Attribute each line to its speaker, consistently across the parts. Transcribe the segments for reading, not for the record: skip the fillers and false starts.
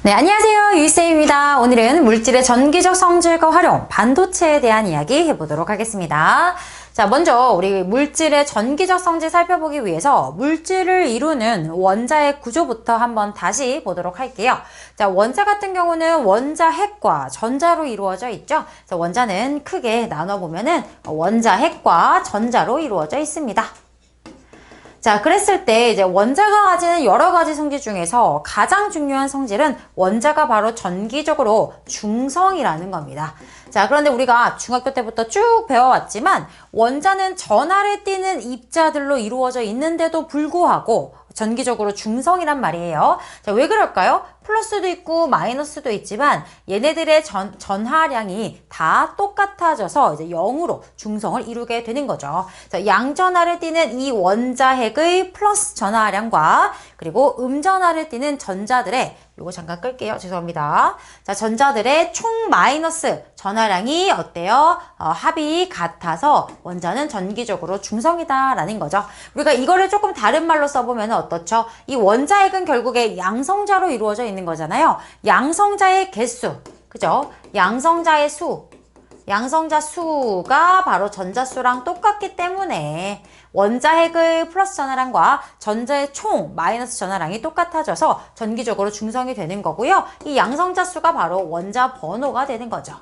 Speaker 1: 네, 안녕하세요. 유이쌤입니다. 오늘은 물질의 전기적 성질과 활용, 반도체에 대한 이야기 해보도록 하겠습니다. 자, 먼저 우리 물질의 전기적 성질 살펴보기 위해서 물질을 이루는 원자의 구조부터 한번 다시 보도록 할게요. 자, 원자 같은 경우는 원자 핵과 전자로 이루어져 있죠. 자, 원자는 크게 나눠보면은 원자 핵과 전자로 이루어져 있습니다. 자, 그랬을 때 이제 원자가 가지는 여러 가지 성질 중에서 가장 중요한 성질은 원자가 바로 전기적으로 중성이라는 겁니다. 자, 그런데 우리가 중학교 때부터 쭉 배워왔지만 원자는 전하를 띠는 입자들로 이루어져 있는데도 불구하고 전기적으로 중성이란 말이에요. 자, 왜 그럴까요? 플러스도 있고 마이너스도 있지만 얘네들의 전하량이 다 똑같아져서 이제 0으로 중성을 이루게 되는 거죠. 자, 양전하를 띠는 이 원자핵의 플러스 전하량과 그리고 음전하를 띠는 전자들의 요거 잠깐 끌게요. 죄송합니다. 자, 전자들의 총 마이너스 전하량이 어때요? 합이 같아서 원자는 전기적으로 중성이다라는 거죠. 우리가 이거를 조금 다른 말로 써보면 어떻죠? 이 원자핵은 결국에 양성자로 이루어져 있는 거잖아요. 양성자의 개수, 그죠? 양성자의 수, 양성자 수가 바로 전자수랑 똑같기 때문에 원자핵의 플러스 전하량과 전자의 총 마이너스 전하량이 똑같아져서 전기적으로 중성이 되는 거고요. 이 양성자 수가 바로 원자 번호가 되는 거죠.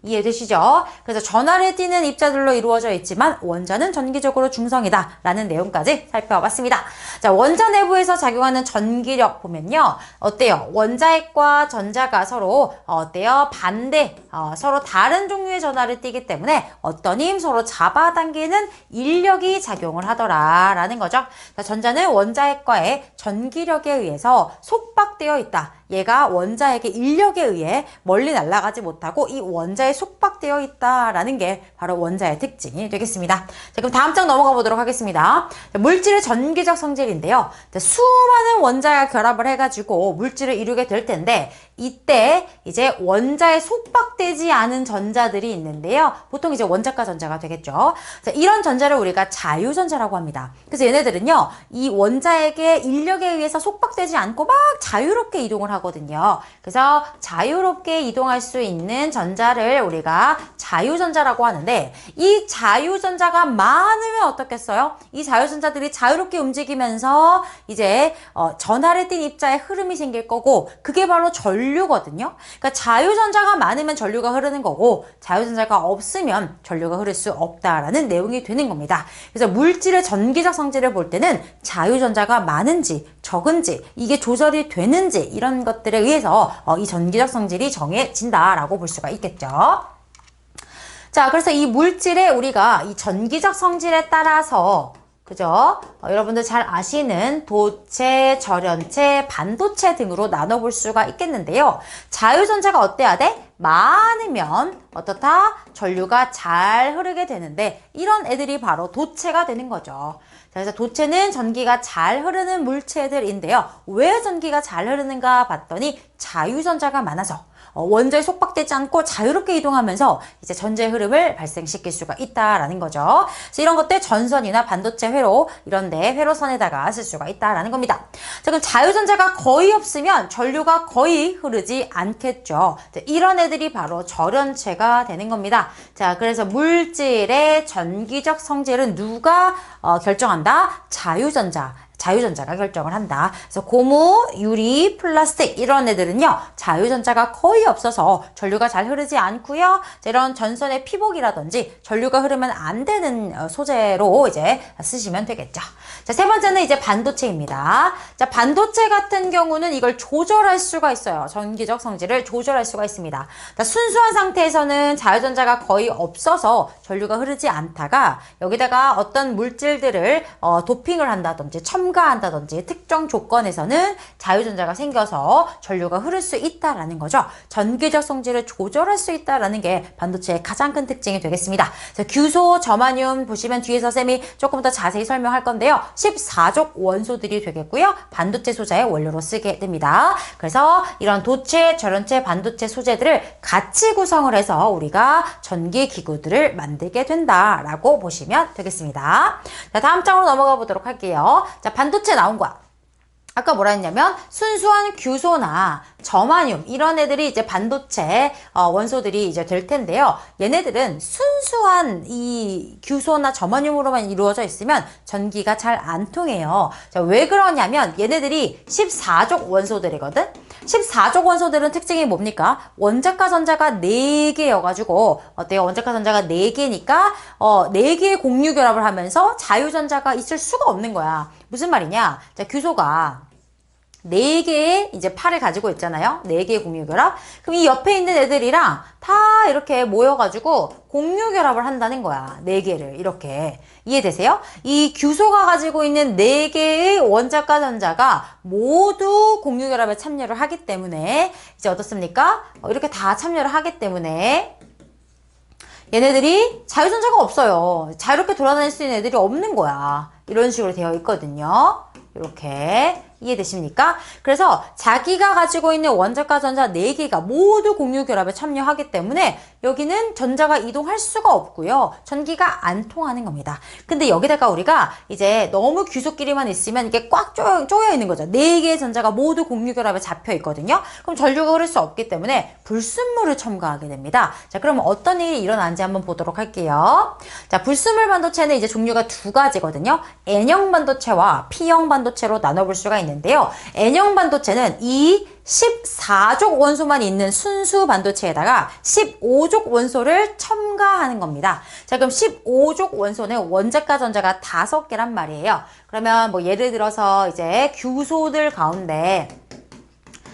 Speaker 1: 이해되시죠? 그래서 전하를 띠는 입자들로 이루어져 있지만 원자는 전기적으로 중성이다 라는 내용까지 살펴봤습니다. 자, 원자 내부에서 작용하는 전기력 보면요. 어때요? 원자핵과 전자가 서로 어때요? 반대, 서로 다른 종류의 전하를 띠기 때문에 어떤 힘 서로 잡아당기는 인력이 작용을 하더라 라는 거죠. 자, 전자는 원자핵과의 전기력에 의해서 속박되어 있다. 얘가 원자핵의 인력에 의해 멀리 날아가지 못하고 이 원자에 속박되어 있다라는 게 바로 원자의 특징이 되겠습니다. 자, 그럼 다음 장 넘어가 보도록 하겠습니다. 자, 물질의 전기적 성질인데요. 자, 수많은 원자가 결합을 해가지고 물질을 이루게 될 텐데 이때 이제 원자에 속박되지 않은 전자들이 있는데요. 보통 이제 원자과 전자가 되겠죠. 자, 이런 전자를 우리가 자유전자라고 합니다. 그래서 얘네들은요, 이 원자에게 인력에 의해서 속박되지 않고 막 자유롭게 이동을 하거든요. 그래서 자유롭게 이동할 수 있는 전자를 우리가 자유전자라고 하는데 이 자유전자가 많으면 어떻겠어요? 이 자유전자들이 자유롭게 움직이면서 이제 전하를 띤 입자에 흐름이 생길 거고 그게 바로 전류거든요. 그러니까 자유전자가 많으면 전류가 흐르는 거고 자유전자가 없으면 전류가 흐를 수 없다라는 내용이 되는 겁니다. 그래서 물질의 전기적 성질을 볼 때는 자유전자가 많은지 적은지 이게 조절이 되는지 이런 것들에 의해서 이 전기적 성질이 정해진다라고 볼 수가 있겠죠. 자, 그래서 이 물질에 우리가 이 전기적 성질에 따라서 그죠? 여러분들 잘 아시는 도체, 절연체, 반도체 등으로 나눠볼 수가 있겠는데요. 자유전자가 어때야 돼? 많으면 어떻다? 전류가 잘 흐르게 되는데 이런 애들이 바로 도체가 되는 거죠. 그래서 도체는 전기가 잘 흐르는 물체들인데요. 왜 전기가 잘 흐르는가 봤더니 자유전자가 많아서 원자에 속박되지 않고 자유롭게 이동하면서 이제 전자의 흐름을 발생시킬 수가 있다라는 거죠. 그래서 이런 것들 전선이나 반도체 회로 이런데 회로선에다가 쓸 수가 있다라는 겁니다. 자, 그럼 자유전자가 거의 없으면 전류가 거의 흐르지 않겠죠. 자, 이런 애들이 바로 절연체가 되는 겁니다. 자, 그래서 물질의 전기적 성질은 누가 결정한다? 자유전자가 결정을 한다. 그래서 고무, 유리, 플라스틱 이런 애들은요. 자유전자가 거의 없어서 전류가 잘 흐르지 않고요. 이런 전선의 피복이라든지 전류가 흐르면 안 되는 소재로 이제 쓰시면 되겠죠. 자, 세 번째는 이제 반도체입니다. 자, 반도체 같은 경우는 이걸 조절할 수가 있어요. 전기적 성질을 조절할 수가 있습니다. 자, 순수한 상태에서는 자유전자가 거의 없어서 전류가 흐르지 않다가 여기다가 어떤 물질들을 도핑을 한다든지 첨가한다든지 특정 조건에서는 자유전자가 생겨서 전류가 흐를 수 있다라는 거죠. 전기적 성질을 조절할 수 있다라는 게 반도체의 가장 큰 특징이 되겠습니다. 자, 규소, 저마늄 보시면 뒤에서 쌤이 조금 더 자세히 설명할 건데요. 14족 원소들이 되겠고요. 반도체 소재의 원료로 쓰게 됩니다. 그래서 이런 도체, 절연체, 반도체 소재들을 같이 구성을 해서 우리가 전기 기구들을 만들게 된다라고 보시면 되겠습니다. 자, 다음 장으로 넘어가 보도록 할게요. 자, 반도체 나온 거야. 아까 뭐라 했냐면 순수한 규소나 저마늄 이런 애들이 이제 반도체 원소들이 이제 될 텐데요. 얘네들은 순수한 이 규소나 저마늄으로만 이루어져 있으면 전기가 잘 안 통해요. 자, 왜 그러냐면 얘네들이 14족 원소들이거든. 14족 원소들은 특징이 뭡니까? 원자과 전자가 4개여가지고 어때요? 원자과 전자가 4개니까 4개의 공유 결합을 하면서 자유전자가 있을 수가 없는 거야. 무슨 말이냐? 자, 규소가 4개의 이제 팔을 가지고 있잖아요. 4개의 공유결합. 그럼 이 옆에 있는 애들이랑 다 이렇게 모여가지고 공유결합을 한다는 거야. 4개를 이렇게. 이해되세요? 이 규소가 가지고 있는 4개의 원자과 전자가 모두 공유결합에 참여를 하기 때문에 이제 어떻습니까? 이렇게 다 참여를 하기 때문에 얘네들이 자유전자가 없어요. 자유롭게 돌아다닐 수 있는 애들이 없는 거야. 이런 식으로 되어 있거든요. 이렇게. 이해되십니까? 그래서 자기가 가지고 있는 원자과 전자 4개가 모두 공유결합에 참여하기 때문에 여기는 전자가 이동할 수가 없고요. 전기가 안 통하는 겁니다. 근데 여기다가 우리가 이제 너무 규소끼리만 있으면 이게 꽉 쪼여 있는 거죠. 4개의 전자가 모두 공유결합에 잡혀 있거든요. 그럼 전류가 흐를 수 없기 때문에 불순물을 첨가하게 됩니다. 자, 그러면 어떤 일이 일어나는지 한번 보도록 할게요. 자, 불순물 반도체는 이제 종류가 2가지거든요. N형 반도체와 P형 반도체로 나눠볼 수가 있는데요. N형 반도체는 이 14족 원소만 있는 순수 반도체에다가 15족 원소를 첨가하는 겁니다. 자, 그럼 15족 원소는 원자과 전자가 5개란 말이에요. 그러면 뭐 예를 들어서 이제 규소들 가운데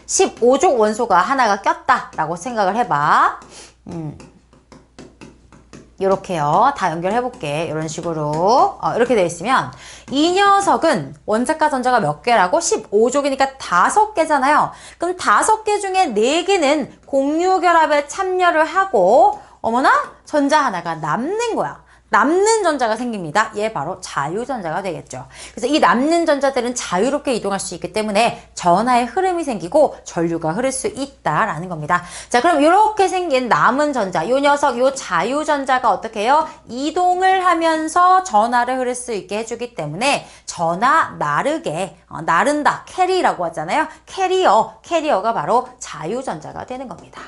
Speaker 1: 15족 원소가 하나가 꼈다라고 생각을 해봐. 이렇게요. 다 연결해볼게. 이런 식으로. 이렇게 되어 있으면 이 녀석은 원자과 전자가 몇 개라고? 15족이니까 5개잖아요. 그럼 5개 중에 4개는 공유결합에 참여를 하고 어머나? 전자 하나가 남는 거야. 남는 전자가 생깁니다. 얘 바로 자유전자가 되겠죠. 그래서 이 남는 전자들은 자유롭게 이동할 수 있기 때문에 전하의 흐름이 생기고 전류가 흐를 수 있다라는 겁니다. 자, 그럼 이렇게 생긴 남은 전자, 요 녀석, 요 자유전자가 어떻게 해요? 이동을 하면서 전하를 흐를 수 있게 해주기 때문에 전하 나르게, 나른다, 캐리라고 하잖아요. 캐리어가 바로 자유전자가 되는 겁니다.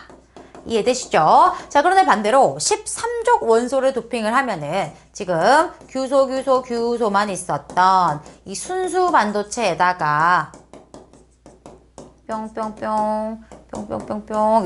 Speaker 1: 이해되시죠? 자, 그런데 반대로 13족 원소를 도핑을 하면은 지금 규소만 있었던 이 순수 반도체에다가 뿅뿅뿅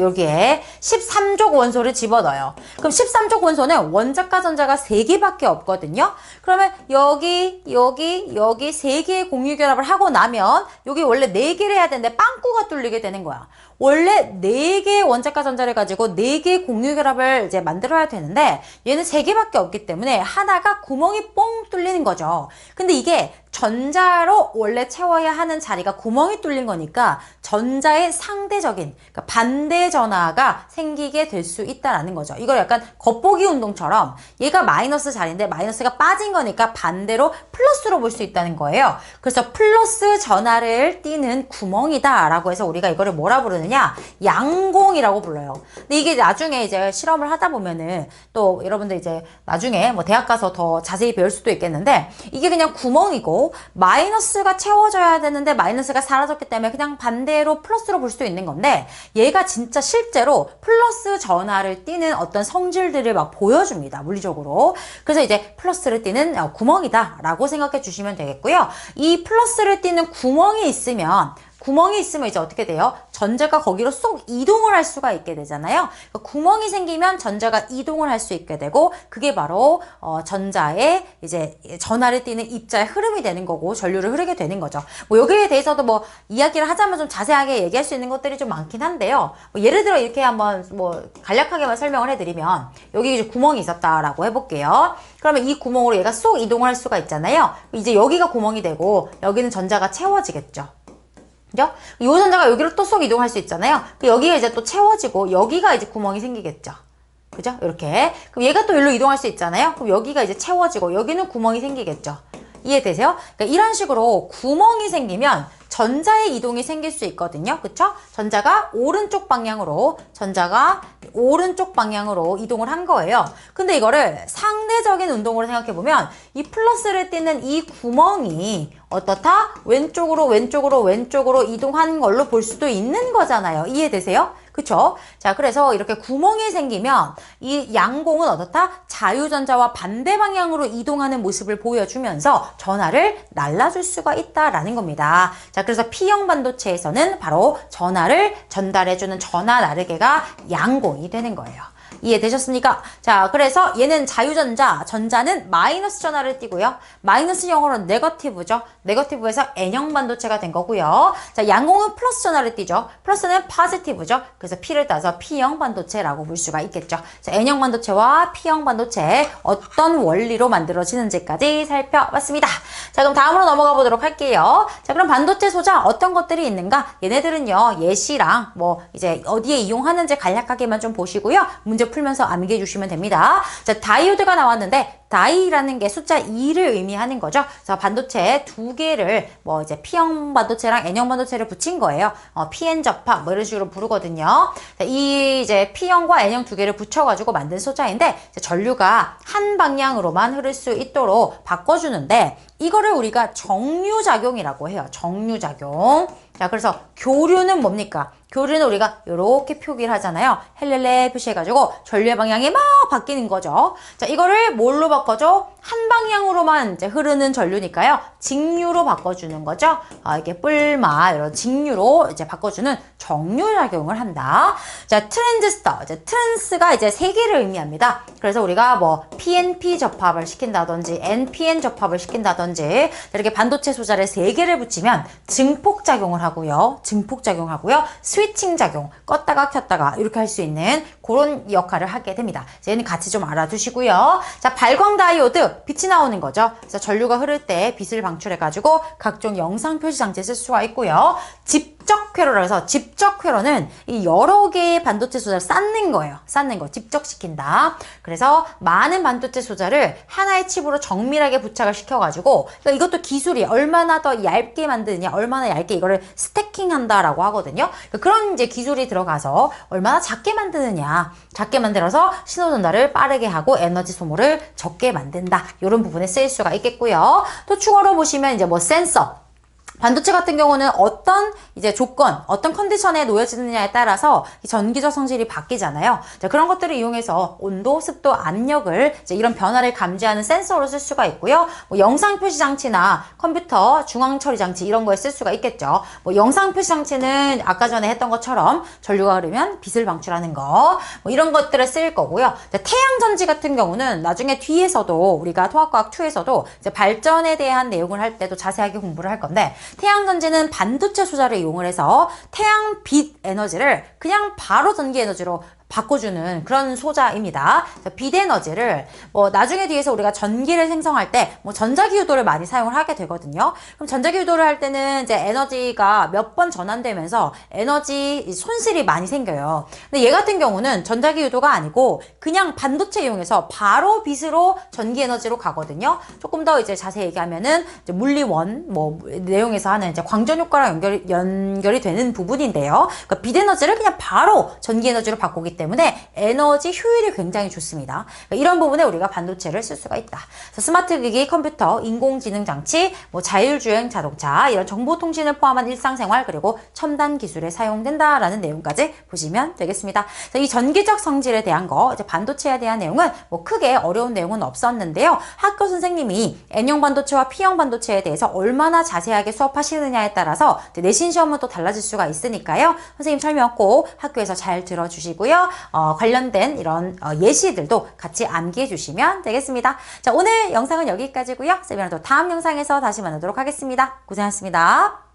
Speaker 1: 여기에 13족 원소를 집어넣어요. 그럼 13족 원소는 원자과 전자가 3개밖에 없거든요. 그러면 여기 3개의 공유결합을 하고 나면 여기 원래 4개를 해야 되는데 빵꾸가 뚫리게 되는 거야. 원래 4개의 원자과 전자를 가지고 4개의 공유결합을 이제 만들어야 되는데 얘는 3개밖에 없기 때문에 하나가 구멍이 뽕 뚫리는 거죠. 근데 이게 전자로 원래 채워야 하는 자리가 구멍이 뚫린 거니까 전자의 상대적인, 그러니까 반대 전하가 생기게 될 수 있다라는 거죠. 이걸 약간 겉보기 운동처럼 얘가 마이너스 자리인데 마이너스가 빠진 거니까 반대로 플러스로 볼 수 있다는 거예요. 그래서 플러스 전하를 띠는 구멍이다라고 해서 우리가 이거를 뭐라 부르느냐? 양공이라고 불러요. 근데 이게 나중에 이제 실험을 하다 보면은 또 여러분들 이제 나중에 뭐 대학 가서 더 자세히 배울 수도 있겠는데 이게 그냥 구멍이고 마이너스가 채워져야 되는데 마이너스가 사라졌기 때문에 그냥 반대로 플러스로 볼 수 있는 건데 얘가 진짜 실제로 플러스 전하를 띠는 어떤 성질들을 막 보여줍니다. 물리적으로. 그래서 이제 플러스를 띠는 구멍이다 라고 생각해 주시면 되겠고요. 이 플러스를 띠는 구멍이 있으면 이제 어떻게 돼요? 전자가 거기로 쏙 이동을 할 수가 있게 되잖아요. 그러니까 구멍이 생기면 전자가 이동을 할 수 있게 되고 그게 바로 전자의 이제 전하를 띠는 입자의 흐름이 되는 거고 전류를 흐르게 되는 거죠. 뭐 여기에 대해서도 뭐 이야기를 하자면 좀 자세하게 얘기할 수 있는 것들이 좀 많긴 한데요. 뭐 예를 들어 이렇게 한번 뭐 간략하게만 설명을 해드리면 여기 이제 구멍이 있었다라고 해볼게요. 그러면 이 구멍으로 얘가 쏙 이동을 할 수가 있잖아요. 이제 여기가 구멍이 되고 여기는 전자가 채워지겠죠. 그죠? 이 전자가 여기로 또 쏙 이동할 수 있잖아요. 여기가 이제 또 채워지고 여기가 이제 구멍이 생기겠죠. 그죠? 이렇게. 그럼 얘가 또 여기로 이동할 수 있잖아요. 그럼 여기가 이제 채워지고 여기는 구멍이 생기겠죠. 이해되세요? 그러니까 이런 식으로 구멍이 생기면 전자의 이동이 생길 수 있거든요. 그쵸? 전자가 오른쪽 방향으로 이동을 한 거예요. 근데 이거를 상대적인 운동으로 생각해보면 이 플러스를 띄는 이 구멍이 어떻다? 왼쪽으로 이동한 걸로 볼 수도 있는 거잖아요. 이해되세요? 그쵸? 자, 그래서 이렇게 구멍이 생기면 이 양공은 어떻다? 자유전자와 반대 방향으로 이동하는 모습을 보여주면서 전하를 날라줄 수가 있다라는 겁니다. 자, 그래서 P형 반도체에서는 바로 전하를 전달해주는 전하 나르개가 양공이 되는 거예요. 이해되셨습니까? 자, 그래서 얘는 자유전자, 전자는 마이너스 전하를 띠고요. 마이너스 영어로는 네거티브죠. 네거티브에서 N형 반도체가 된 거고요. 자, 양공은 플러스 전하를 띠죠. 플러스는 포지티브죠. 그래서 P를 따서 P형 반도체라고 볼 수가 있겠죠. 자, N형 반도체와 P형 반도체 어떤 원리로 만들어지는지까지 살펴봤습니다. 자, 그럼 다음으로 넘어가 보도록 할게요. 자, 그럼 반도체 소자 어떤 것들이 있는가? 얘네들은요, 예시랑 뭐 이제 어디에 이용하는지 간략하게만 좀 보시고요. 문제 풀면서 암기해 주시면 됩니다. 자, 다이오드가 나왔는데 다이라는 게 숫자 2를 의미하는 거죠. 그래서 반도체 두 개를 뭐 이제 P형 반도체랑 N형 반도체를 붙인 거예요. PN 접합 뭐 이런 식으로 부르거든요. 자, 이 이제 P형과 N형 두 개를 붙여가지고 만든 소자인데 이제 전류가 한 방향으로만 흐를 수 있도록 바꿔주는데 이거를 우리가 정류작용이라고 해요. 정류작용. 자, 그래서 교류는 뭡니까? 교류는 우리가 이렇게 표기를 하잖아요. 헬렐레 표시해가지고 전류의 방향이 막 바뀌는 거죠. 자, 이거를 뭘로 바꿔줘? 한 방향으로만 이제 흐르는 전류니까요. 직류로 바꿔주는 거죠. 이렇게 뿔마 이런 직류로 이제 바꿔주는 정류작용을 한다. 자, 트랜지스터. 이제 트랜스가 이제 세 개를 의미합니다. 그래서 우리가 뭐 PNP 접합을 시킨다든지 NPN 접합을 시킨다든지 이렇게 반도체 소자를 세 개를 붙이면 증폭작용을 하고요. 스위칭 작용, 껐다가 켰다가 이렇게 할 수 있는 그런 역할을 하게 됩니다. 얘는 같이 좀 알아두시고요. 자, 발광 다이오드, 빛이 나오는 거죠. 그래서 전류가 흐를 때 빛을 방출해가지고 각종 영상 표시 장치에 쓸 수가 있고요. 집적 회로라 해서 집적 회로는 이 여러 개의 반도체 소자를 쌓는 거예요. 쌓는 거, 집적시킨다. 그래서 많은 반도체 소자를 하나의 칩으로 정밀하게 부착을 시켜가지고 그러니까 이것도 기술이 얼마나 더 얇게 만드느냐, 얼마나 얇게 이거를 스태킹한다라고 하거든요. 그런 이제 기술이 들어가서 얼마나 작게 만드느냐, 작게 만들어서 신호 전달을 빠르게 하고 에너지 소모를 적게 만든다. 이런 부분에 쓰일 수가 있겠고요. 또 추가로 보시면 이제 뭐 센서. 반도체 같은 경우는 어떤 이제 조건, 어떤 컨디션에 놓여지느냐에 따라서 전기적 성질이 바뀌잖아요. 자, 그런 것들을 이용해서 온도, 습도, 압력을 이제 이런 변화를 감지하는 센서로 쓸 수가 있고요. 뭐 영상 표시 장치나 컴퓨터 중앙 처리 장치 이런 거에 쓸 수가 있겠죠. 뭐 영상 표시 장치는 아까 전에 했던 것처럼 전류가 흐르면 빛을 방출하는 거, 뭐 이런 것들을 쓸 거고요. 자, 태양 전지 같은 경우는 나중에 뒤에서도 우리가 통합과학 2에서도 이제 발전에 대한 내용을 할 때도 자세하게 공부를 할 건데. 태양전지는 반도체 소자를 이용을 해서 태양빛 에너지를 그냥 바로 전기 에너지로 바꿔주는 그런 소자입니다. 빛 에너지를 뭐 나중에 뒤에서 우리가 전기를 생성할 때 뭐 전자기유도를 많이 사용을 하게 되거든요. 그럼 전자기유도를 할 때는 이제 에너지가 몇 번 전환되면서 에너지 손실이 많이 생겨요. 근데 얘 같은 경우는 전자기유도가 아니고 그냥 반도체 이용해서 바로 빛으로 전기 에너지로 가거든요. 조금 더 이제 자세히 얘기하면은 이제 물리원 뭐 내용에서 하는 이제 광전 효과랑 연결이 되는 부분인데요. 그러니까 빛 에너지를 그냥 바로 전기 에너지로 바꾸기 때문에 에너지 효율이 굉장히 좋습니다. 그러니까 이런 부분에 우리가 반도체를 쓸 수가 있다. 그래서 스마트 기기, 컴퓨터, 인공지능 장치, 뭐 자율주행 자동차 이런 정보통신을 포함한 일상생활 그리고 첨단 기술에 사용된다라는 내용까지 보시면 되겠습니다. 이 전기적 성질에 대한 거, 이제 반도체에 대한 내용은 뭐 크게 어려운 내용은 없었는데요. 학교 선생님이 N형 반도체와 P형 반도체에 대해서 얼마나 자세하게 수업하시느냐에 따라서 내신 시험은 또 달라질 수가 있으니까요. 선생님 설명 꼭 학교에서 잘 들어주시고요. 관련된 이런 예시들도 같이 암기해 주시면 되겠습니다. 자, 오늘 영상은 여기까지고요. 쌤이랑 또 다음 영상에서 다시 만나도록 하겠습니다. 고생하셨습니다.